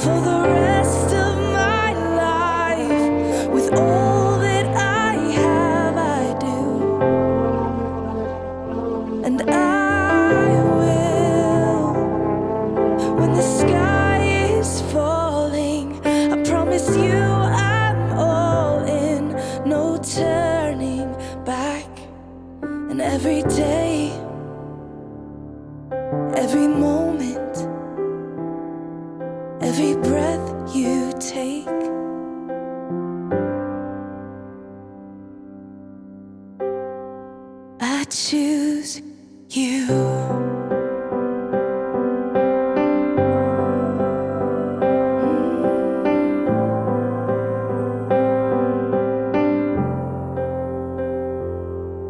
for the rest of my life. With all that I have, I do, and I will. When the sky is falling, I promise you I'm all in, no turning back. And every day, every moment, every breath you take, I choose you.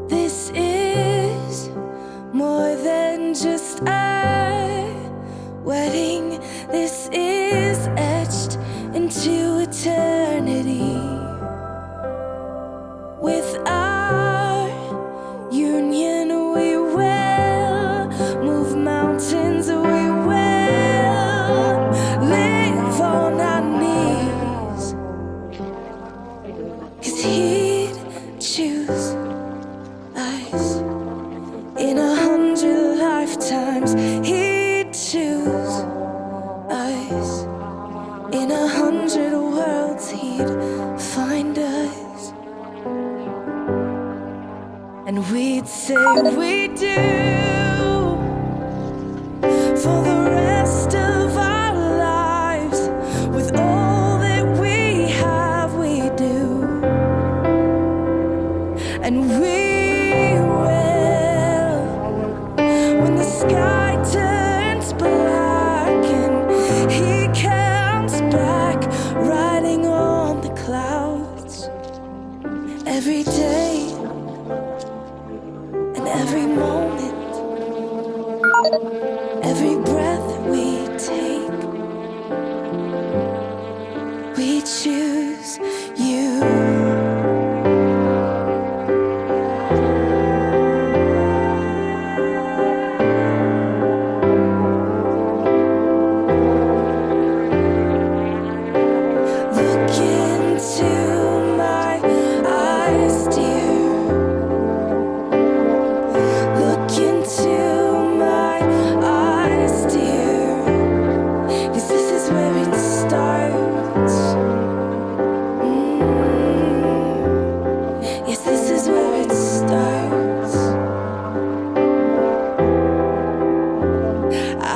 This is more than just a wedding. This is etched into eternity. With our union, we will move mountains. We will live on our knees. 'Cause he'd choose us in 100 lifetimes. He'd choose us in 100 worlds. He'd find us, and we'd say we do for the rest of our lives. With all that we have, we do, and we will. When the sky turns black and he comes back riding on the clouds, every day and every moment, every breath we take, we choose you. Look into my eyes, dear. Look into my eyes, dear. 'Cause this is where it starts. Yes, this is where it starts.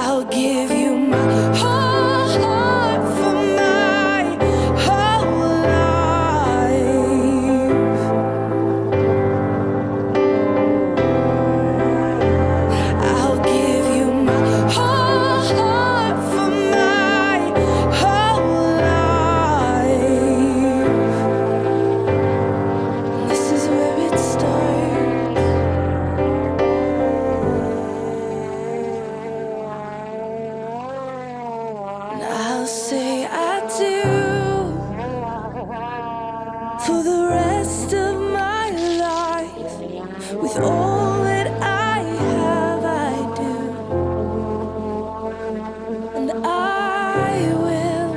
I'll give you my whole heart for my whole life. I'll give you my whole heart for my whole life. This is where it starts. And I'll say I do for the rest of my life. With all that I have, I do, and I will.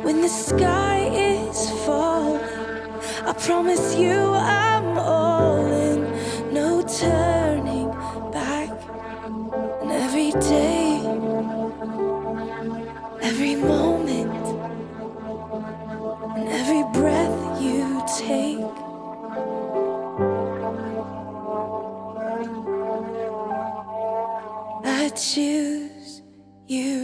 When the sky is falling, I promise you I'm all in, no turning back. And every day, every moment, and every breath you take, I choose you.